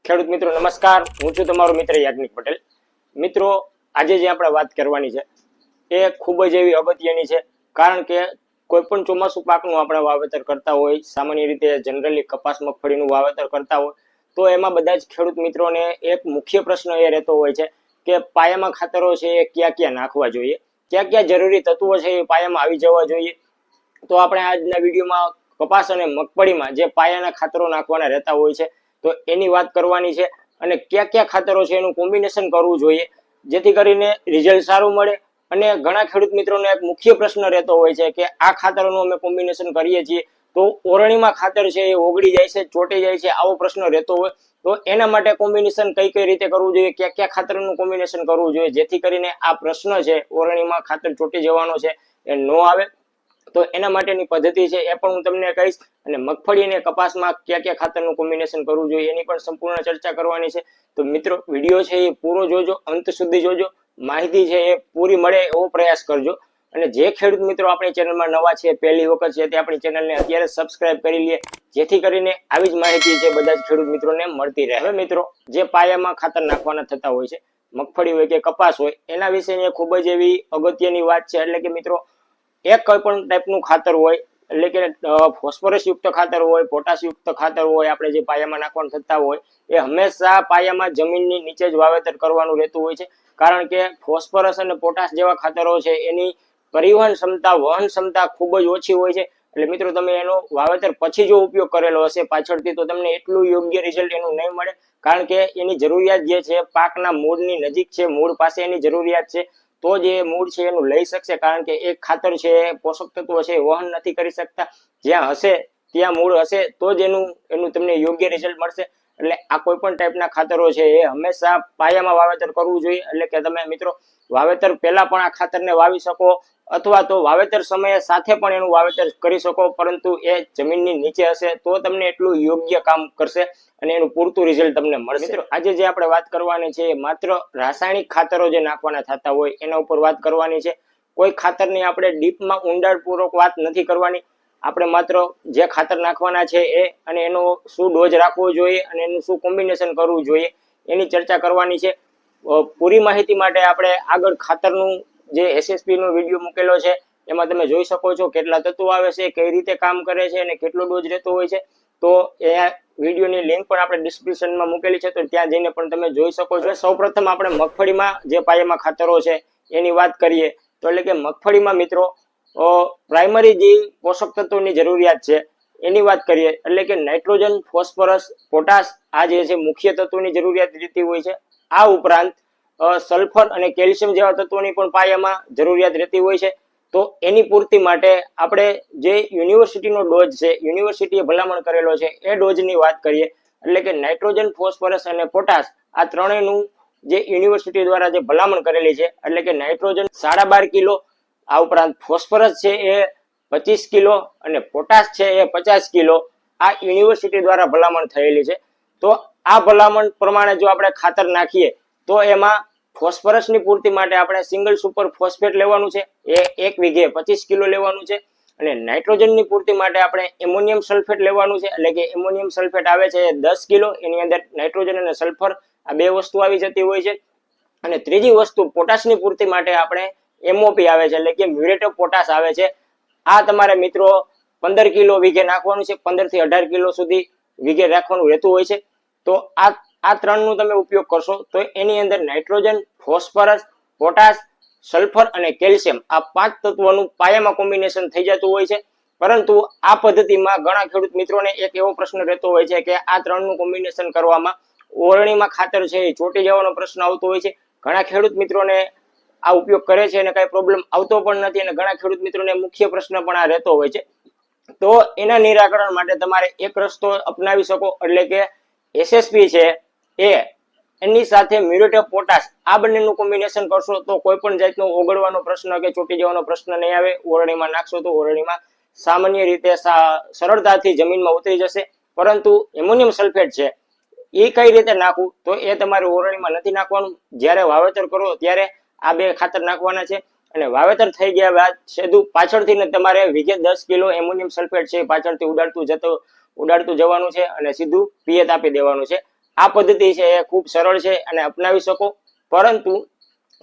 ખેડૂત મિત્રો નમસ્કાર, હું છું તમારો મિત્ર યાજ્ઞિક પટેલ. મિત્રો, આજે જે આપણે વાત કરવાની છે એ ખૂબ જ એવી અગત્યની છે, કારણ કે કોઈ પણ ચોમાસું પાકનું આપણે વાવેતર કરતા હોય, સામાન્ય રીતે જનરલી કપાસ મગફળીનું વાવેતર કરતા હોય તો એમાં બધા જ ખેડૂત મિત્રોને એક મુખ્ય પ્રશ્ન એ રહેતો હોય છે કે પાયામાં ખાતરો છે એ ક્યાં ક્યાં નાખવા જોઈએ, ક્યાં ક્યાં જરૂરી તત્વો છે એ પાયામાં આવી જવા જોઈએ. તો આપણે આજના વિડીયોમાં કપાસ અને મગફળીમાં જે પાયાના ખાતરો નાખવાના રહેતા હોય છે તો એની વાત કરવાની છે, અને કયા કયા ખાતરો છે એનું કોમ્બિનેશન કરવું જોઈએ જેથી કરીને રિઝલ્ટ સારું મળે. અને ઘણા ખેડૂત મિત્રોને એક મુખ્ય પ્રશ્ન રહેતો હોય છે કે આ ખાતરોનું અમે કોમ્બિનેશન કરીએ છીએ તો ઓરણીમાં ખાતર છે એ ઓગળી જાય છે, ચોટી જાય છે, આવો પ્રશ્ન રહેતો હોય તો એના માટે કોમ્બિનેશન કઈ કઈ રીતે કરવું જોઈએ, કયા કયા ખાતરનું કોમ્બિનેશન કરવું જોઈએ જેથી કરીને આ પ્રશ્ન છે ઓરણીમાં ખાતર ચોટી જવાનો છે એ ન આવે. તો એના માટેની પદ્ધતિ છે એ પણ હું તમને કહીશ, અને મગફળી અને કપાસમાં કયા કયા ખાતરનું કોમ્બિનેશન કરવું જોઈએ એની પણ સંપૂર્ણ ચર્ચા કરવાની છે. તો મિત્રો, વિડીયો છે એ પૂરો જોજો, અંત સુધી જોજો, માહિતી છે એ પૂરી મળે એવો પ્રયાસ કરજો. અને જે ખેડૂત મિત્રો આપણી ચેનલમાં નવા છે, પહેલી વખત છે, તે આપણી ચેનલને અત્યારે સબસ્ક્રાઇબ કરી લે જેથી કરીને આવી જ માહિતી છે બધા જ ખેડૂત મિત્રોને મળતી રહે. હવે મિત્રો, જે પાયામાં ખાતર નાખવાના થતા હોય છે, મગફળી હોય કે કપાસ હોય, એના વિશેની ખૂબ જ એવી અગત્યની વાત છે. એટલે કે મિત્રો, એક કોઈ પણ ટાઈપનું ખાતર હોય, એટલે કે ફોસ્ફરસ યુક્ત ખાતર હોય, પોટાશ યુક્ત ખાતર હોય, આપણે જે પાયામાં નાખવાનું થતા હોય એ હંમેશા પાયામાં જમીનની નીચે જ વાવેતર કરવાનું રહેતું હોય છે, કારણ કે ફોસ્ફરસ અને પોટાશ જેવા ખાતરો છે એની પરિવહન ક્ષમતા, વહન ક્ષમતા ખૂબ જ ઓછી હોય છે. એટલે મિત્રો, તમે એનો વાવેતર પછી જો ઉપયોગ કરેલો હશે પાછળથી તો તમને એટલું યોગ્ય રિઝલ્ટ એનું નહીં મળે, કારણ કે એની જરૂરિયાત જે છે પાકના મૂળની નજીક છે, મૂળ પાસે એની જરૂરિયાત છે, તો જ એ મૂળ છે એનું લઈ શકશે. કારણ કે એક ખાતર છે પોષક તત્વો છે વહન નથી કરી શકતા, જ્યાં હશે ત્યાં મૂળ હશે તો જ એનું તમને યોગ્ય રિઝલ્ટ મળશે. એટલે આ કોઈ પણ ટાઈપના ખાતરો છે એ હંમેશા પાયામાં વાવેતર કરવું જોઈએ. એટલે કે તમે મિત્રો વાવેતર પહેલા પણ આ ખાતરને વાવી શકો, અથવા તો વાવેતર સમયે સાથે પણ એનું વાવેતર કરી શકો, પરંતુ એ જમીનની નીચે હશે તો તમને એટલું યોગ્ય કામ કરશે અને એનું પૂરતું રિઝલ્ટ તમને મળશે. મિત્રો, આજે જે આપણે વાત કરવાની છે માત્ર રાસાયણિક ખાતરો જે નાખવાના થતા હોય એના ઉપર વાત કરવાની છે. કોઈ ખાતરની આપણે ડીપમાં ઊંડાણપૂર્વક વાત નથી કરવાની. આપણે માત્ર જે ખાતર નાખવાના છે એ અને એનો શું ડોઝ રાખવો જોઈએ અને એનું શું કોમ્બિનેશન કરવું જોઈએ એની ચર્ચા કરવાની છે. પૂરી માહિતી માટે આપણે આગળ ખાતરનું જે SSP નો વિડીયો મૂકેલો છે એમાં તમે જોઈ શકો છો કેટલા તત્વો આવે છે, કઈ રીતે કામ કરે છે અને કેટલો ડોઝ રહેતો હોય છે. તો એ વિડીયોની લિંક પણ આપણે ડિસ્ક્રિપ્શનમાં મૂકેલી છે, તો ત્યાં જઈને પણ તમે જોઈ શકો છો. સૌપ્રથમ આપણે મગફળીમાં જે પાયામાં ખાતરો છે એની વાત કરીએ તો એટલે કે મગફળીમાં મિત્રો પ્રાઇમરી જે પોષક તત્વોની જરૂરિયાત છે એની વાત કરીએ એટલે કે નાઇટ્રોજન, ફોસ્ફરસ, પોટાશ આ જે છે મુખ્ય તત્વોની જરૂરિયાત રહેતી હોય છે. આ ઉપરાંત સલ્ફર અને કેલ્શિયમ જેવા તત્વોની પણ પાયામાં જરૂરિયાત રહેતી હોય છે. તો એની પૂર્તિ માટે આપણે જે યુનિવર્સિટીનો ડોઝ છે, યુનિવર્સિટીએ ભલામણ કરેલો છે એ ડોઝની વાત કરીએ એટલે કે નાઇટ્રોજન, ફોસ્ફરસ અને પોટાશ આ ત્રણેયનું જે યુનિવર્સિટી દ્વારા જે ભલામણ કરેલી છે એટલે કે નાઇટ્રોજન 12.5 કિલો, આ ઉપરાંત ફોસ્ફરસ છે એ 25 કિલો અને પોટાશ છે એ 50 કિલો આ યુનિવર્સિટી દ્વારા ભલામણ થયેલી છે. તો આ ભલામણ પ્રમાણે જો આપણે ખાતર નાખીએ તો એમાં ફોસ્ફરસની પૂર્તિ માટે આપણે સિંગલ સુપર ફોસ્ફેટ લેવાનું છે, એ 1 વીઘે 25 કિલો લેવાનું છે. અને નાઇટ્રોજનની પૂર્તિ માટે આપણે એમોનિયમ સલ્ફેટ લેવાનું છે, એટલે કે એમોનિયમ સલ્ફેટ આવે છે 10 કિલો, એની અંદર નાઇટ્રોજન અને સલ્ફર આ બે વસ્તુ આવી જતી હોય છે. અને ત્રીજી વસ્તુ પોટાશની પૂર્તિ માટે આપણે MOP આવે છે, એટલે કે મ્યુરેટ ઓફ પોટાશ આવે છે. આ તમારે મિત્રો 15 કિલો વીઘે નાખવાનું છે, 15 થી 18 કિલો સુધી વીઘે રાખવાનું રહેતું હોય છે. તો આ ત્રણનું તમે ઉપયોગ કરશો તો એની અંદર નાઇટ્રોજન, ફોસ્ફરસ, પોટાશ, સલ્ફર અને કેલ્શિયમ આ 5 તત્વોનું પાયામાં કોમ્બિનેશન થઈ જતું હોય છે. પરંતુ આ પદ્ધતિમાં ઘણા ખેડૂત મિત્રોને એક એવો પ્રશ્ન રહેતો હોય છે કે આ ત્રણનું કોમ્બિનેશન કરવામાં ઓરણીમાં ખાતર છે એ ચોટી જવાનો પ્રશ્ન આવતો હોય છે. ઘણા ખેડૂત મિત્રોને આ ઉપયોગ કરે છે અને કઈ પ્રોબ્લેમ આવતો પણ નથી, અને ઘણા ખેડૂત મિત્રોને મુખ્ય પ્રશ્ન પણ આ રહેતો હોય છે. તો એના નિરાકરણ માટે તમારે એક રસ્તો અપનાવી શકો, એટલે કે SSP છે એ એની સાથે મ્યુરેટ ઓફ પોટાશ આ બંનેનું કોમ્બિનેશન કરશો તો કોઈ પણ જાતનો ઓગળવાનો પ્રશ્ન કે ચોટી જવાનો પ્રશ્ન નહીં આવે. ઓરણીમાં નાખશો તો ઓરણીમાં સામાન્ય રીતે સરળતાથી જમીનમાં ઉતરી જશે. પરંતુ એમોનિયમ સલ્ફેટ છે એ કઈ રીતે નાખવું તો એ તમારે ઓરણીમાં નથી નાખવાનું. જ્યારે વાવેતર કરો ત્યારે આ બે ખાતર નાખવાના છે, અને વાવેતર થઈ ગયા બાદ સીધું પાછળથી તમારે વીઘે 10 કિલો એમોનિયમ સલ્ફેટ છે પાછળથી ઉડાડતું જવાનું છે અને સીધું પિયત આપી દેવાનું છે. આ પદ્ધતિ છે એ ખૂબ સરળ છે અને અપનાવી શકો, પરંતુ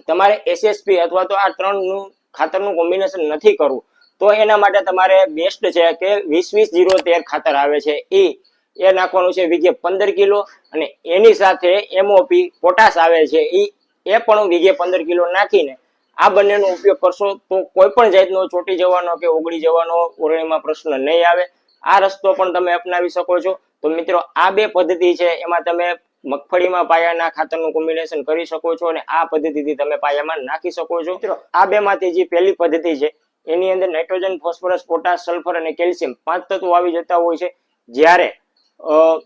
તમારે એસએસપી અથવા તો આ ત્રણનું ખાતરનું કોમ્બિનેશન નથી કરવું તો એના માટે તમારે બેસ્ટ છે કે 20-20-0-13 ખાતર આવે છે એ નાખવાનું છે વીઘે 15 કિલો, અને એની સાથે એમઓપી પોટાશ આવે છે એ પણ વીઘે 15 કિલો નાખીને આ બંનેનો ઉપયોગ કરશો તો કોઈ પણ જાતનો ચોટી જવાનો કે ઓગળી જવાનો ઓરણીમાં પ્રશ્ન નહીં આવે. આ રસ્તો પણ તમે અપનાવી શકો છો. તો મિત્રો આ બે પદ્ધતિ છે એમાં તમે મગફળીમાં પાયાના ખાતરનું કોમ્બિનેશન કરી શકો છો અને આ પદ્ધતિથી તમે પાયામાં નાખી શકો છો. મિત્રો આ બે માંથી જે પહેલી પદ્ધતિ છે એની અંદર નાઇટ્રોજન, ફોસ્ફરસ, પોટાશ, સલ્ફર અને કેલ્શિયમ 5 તત્વો આવી જતા હોય છે, જ્યારે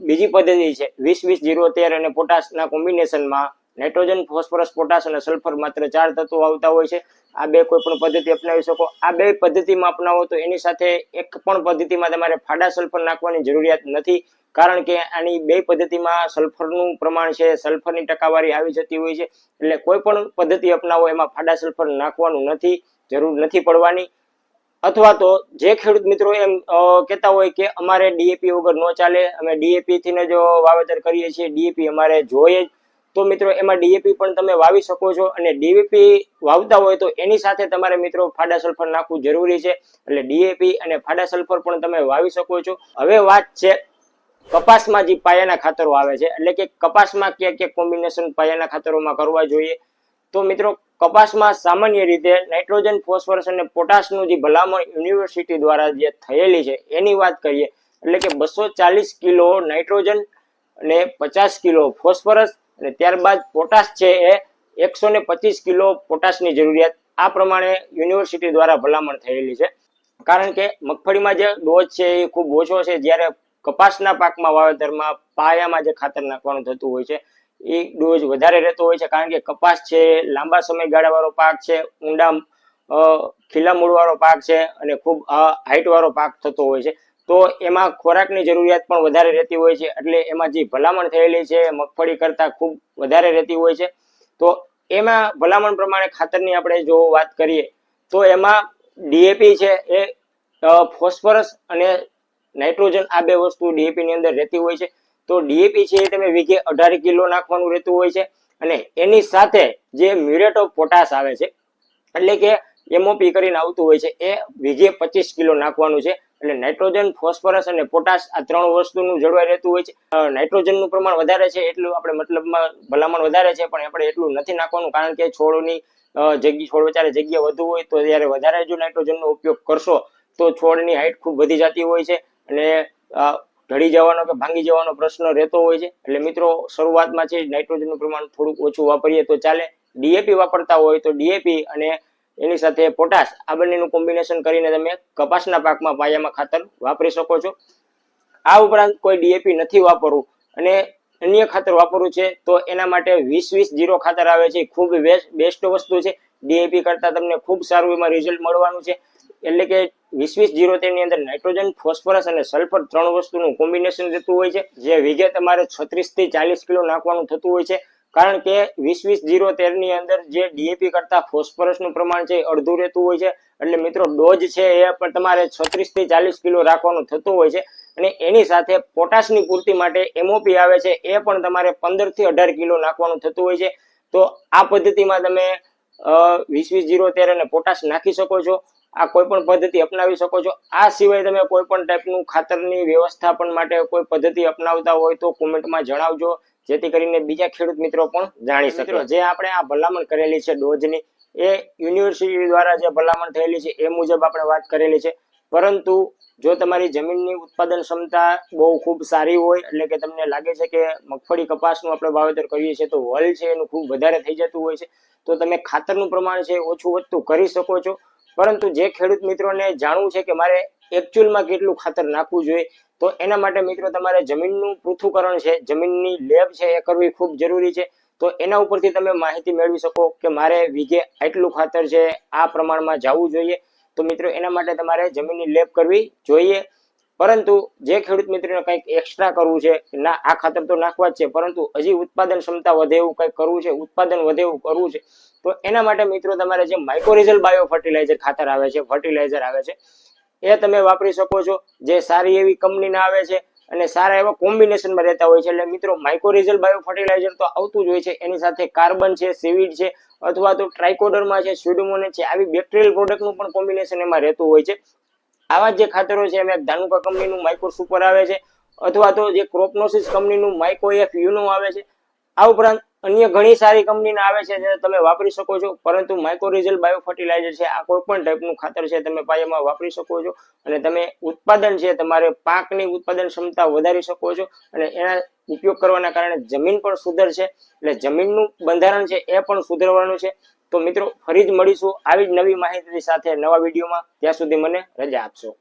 બીજી પદ્ધતિ છે 20-20-0-13 અને પોટાશના કોમ્બિનેશનમાં નાઇટ્રોજન, ફોસ્ફરસ, પોટાશ અને સલ્ફર માત્ર 4 તત્વો આવતા હોય છે. આ બે કોઈ પણ પદ્ધતિ અપનાવી શકો. આ બે પદ્ધતિમાં અપનાવો તો એની સાથે એક પણ પદ્ધતિમાં તમારે ફાડા સલ્ફર નાખવાની જરૂરિયાત નથી, કારણ કે આની બે પદ્ધતિમાં સલ્ફરનું પ્રમાણ છે, સલ્ફરની ટકાવારી આવી જતી હોય છે, એટલે કોઈ પણ પદ્ધતિ અપનાવો એમાં ફાડા સલ્ફર નાખવાનું નથી, જરૂર નથી પડવાની. અથવા તો જે ખેડૂત મિત્રો એમ કહેતા હોય કે અમારે ડીએપી વગર ન ચાલે, અમે ડીએપી થી જ વાવેતર કરીએ છીએ, ડીએપી અમારે જોઈએ જ, તો મિત્રો એમાં ડીએપી પણ તમે વાવી શકો છો. અને ડીએપી વાવતા હોય તો એની સાથે તમારે મિત્રો ફાડા સલ્ફર નાખવું જરૂરી છે, એટલે ડીએપી અને ફાડા સલ્ફર પણ તમે વાવી શકો છો. હવે વાત છે કપાસમાં જે પાયાના ખાતરો આવે છે, એટલે કે કપાસમાં ક્યાં ક્યાં કોમ્બિનેશન પાયાના ખાતરોમાં કરવા જોઈએ. તો મિત્રો કપાસમાં સામાન્ય રીતે નાઇટ્રોજન, ફોસ્ફરસ અને પોટાશનું જે ભલામણ યુનિવર્સિટી દ્વારા જે થયેલી છે એની વાત કરીએ, એટલે કે 240 કિલો નાઇટ્રોજન અને 50 કિલો ફોસ્ફરસ અને ત્યારબાદ પોટાશ છે એ 125 કિલો પોટાશની જરૂરિયાત આ પ્રમાણે યુનિવર્સિટી દ્વારા ભલામણ થયેલી છે. કારણ કે મગફળીમાં જે ડોઝ છે એ ખૂબ ઓછો છે, જ્યારે કપાસના પાકમાં વાવેતરમાં પાયામાં જે ખાતર નાખવાનું થતું હોય છે એ ડોઝ વધારે રહેતો હોય છે, કારણ કે કપાસ છે લાંબા સમયગાળા વાળો પાક છે, ઊંડા ખીલા મૂળ વાળો પાક છે અને ખૂબ હાઈટ વાળો પાક થતો હોય છે, તો એમાં ખોરાકની જરૂરિયાત પણ વધારે રહેતી હોય છે, એટલે એમાં જે ભલામણ થયેલી છે મગફળી કરતા ખૂબ વધારે રહેતી હોય છે. તો એમાં ભલામણ પ્રમાણે ખાતરની આપણે જો વાત કરીએ તો એમાં ડીએપી છે એ ફોસ્ફરસ અને નાઇટ્રોજન આ બે વસ્તુ ડીએપી ની અંદર રહેતી હોય છે. તો ડીએપી છે એ તમે વીઘે 18 કિલો નાખવાનું રહેતું હોય છે, અને એની સાથે જે મ્યુરેટ ઓફ પોટાશ આવે છે, એટલે કે એમઓપી કરીને આવતું હોય છે, એ વીઘે 25 કિલો નાખવાનું છે. એટલે નાઇટ્રોજન, ફોસ્ફરસ અને પોટાશ આ ત્રણ વસ્તુનું જળવાઈ રહેતું હોય છે. નાઇટ્રોજનનું પ્રમાણ વધારે છે એટલું આપણે મતલબમાં ભલામણ વધારે છે, પણ આપણે એટલું નથી નાખવાનું, કારણ કે છોડની છોડ વચારે જગ્યા વધુ હોય તો જ્યારે વધારે જો નાઇટ્રોજનનો ઉપયોગ કરશો તો છોડની હાઈટ ખૂબ વધી જતી હોય છે અને ઢળી જવાનો કે ભાંગી જવાનો પ્રશ્ન રહેતો હોય છે. એટલે મિત્રો શરૂઆતમાં છે નાઇટ્રોજનનું પ્રમાણ થોડુંક ઓછું વાપરીએ તો ચાલે. ડીએપી વાપરતા હોય તો ડીએપી અને એની સાથે પોટાશ આ બંનેનું કોમ્બિનેશન કરીને તમે કપાસના પાકમાં પાયામાં ખાતર વાપરી શકો છો. આ ઉપરાંત કોઈ ડીએપી નથી વાપરવું અને અન્ય ખાતર વાપરવું છે તો એના માટે 20-20-0 ખાતર આવે છે, ખૂબ બેસ્ટ વસ્તુ છે. ડીએપી કરતા તમને ખૂબ સારું એમાં રિઝલ્ટ મળવાનું છે. એટલે કે 20-20-0 ની અંદર નાઇટ્રોજન, ફોસ્ફરસ અને સલ્ફર ત્રણ વસ્તુનું કોમ્બિનેશન રહેતું હોય છે, જે વીઘે તમારે 36 થી 40 કિલો નાખવાનું થતું હોય છે. કારણ કે 20-20-0 ની અંદર જે ડીએપી કરતા ફોસ્ફરસનું પ્રમાણ છે અડધું રહેતું હોય છે, એટલે મિત્રો ડોઝ છે એ પણ તમારે 36 થી 40 કિલો રાખવાનું થતું હોય છે. અને એની સાથે પોટાશની પૂર્તિ માટે એમઓપી આવે છે, એ પણ તમારે 15 થી 18 કિલો નાખવાનું થતું હોય છે. તો આ પદ્ધતિમાં તમે 20-20-0 અને પોટાશ નાખી શકો છો. આ કોઈ પણ પદ્ધતિ અપનાવી શકો છો. આ સિવાય તમે કોઈ પણ ટાઈપનું ખાતરની વ્યવસ્થાપન માટે કોઈ પદ્ધતિ અપનાવતા હોય તો કોમેન્ટમાં જણાવજો, જેથી કરીને બીજા ખેડૂત મિત્રો પણ જાણી શકે. જે આપણે આ ભલામણ કરેલી છે ડોઝની, એ યુનિવર્સિટી દ્વારા જે ભલામણ થયેલી છે એ મુજબ આપણે વાત કરેલી છે. પરંતુ જો તમારી જમીનની ઉત્પાદન ક્ષમતા બહુ ખૂબ સારી હોય, એટલે કે તમને લાગે છે કે મગફળી, કપાસનું આપણે વાવેતર કરીએ છીએ તો વલ છે એનું ખૂબ વધારે થઈ જતું હોય છે, તો તમે ખાતરનું પ્રમાણ છે ઓછું વધતું કરી શકો છો. પરંતુ જે ખેડૂત મિત્રોને જાણવું છે કે મારે એકચ્યુઅલમાં કેટલું ખાતર નાખવું જોઈએ, તો એના માટે મિત્રો તમારે જમીનનું પૃથ્થકરણ છે, જમીનની લેબ છે એ કરવી ખૂબ જરૂરી છે. તો એના ઉપરથી તમે માહિતી મેળવી શકો કે મારે વીઘે આટલું ખાતર છે આ પ્રમાણમાં જવું જોઈએ. તો મિત્રો એના માટે તમારે જમીનની લેબ કરવી જોઈએ. પરંતુ જે ખેડૂત મિત્રોને કંઈક એક્સ્ટ્રા કરવું છે, ના આ ખાતર તો નાખવા જ છે, પરંતુ હજી ઉત્પાદન ક્ષમતા વધે એવું કંઈક કરવું છે, ઉત્પાદન વધે એવું કરવું છે, તો એના માટે મિત્રો તમારે જે માઇક્રોરિઝલ બાયો ફર્ટિલાઇઝર ખાતર આવે છે, ફર્ટિલાઇઝર આવે છે, એ તમે વાપરી શકો છો. જે સારી એવી કંપનીના આવે છે અને સારા એવા કોમ્બિનેશનમાં રહેતા હોય છે. એટલે મિત્રો માઇક્રોરિઝલ બાયો ફર્ટિલાઇઝર તો આવતું જ હોય છે, એની સાથે કાર્બન છે, સીવીડ છે, અથવા તો ટ્રાઇકોડર્મા છે, સ્યુડોમોનેસ છે, આવી બેક્ટેરિયલ પ્રોડક્ટનું પણ કોમ્બિનેશન એમાં રહેતું હોય છે. આવા જે ખાતરો છે એમાં ધાનુકા કંપનીનું માઇક્રો સુપર આવે છે, અથવા તો જે ક્રોપનોસિસ કંપનીનું માઇકો એફ યુનો આવે છે. આ ઉપરાંત અન્ય ઘણી સારી કંપનીના આવે છે જે તમે વાપરી શકો છો, પરંતુ માઇક્રોરિઝલ બાયો ફર્ટિલાઇઝર છે આ કોઈ પણ ટાઈપનું ખાતર છે તમે પાયામાં વાપરી શકો છો, અને તમે ઉત્પાદન છે તમારે પાકની ઉત્પાદન ક્ષમતા વધારી શકો છો, અને એના ઉપયોગ કરવાના કારણે જમીન પણ સુધરશે, એટલે જમીનનું બંધારણ છે એ પણ સુધરવાનું છે. તો મિત્રો ફરી જ મળીશું આવી જ નવી માહિતી સાથે નવા વિડીયોમાં. ત્યાં સુધી મને રજા આપશો.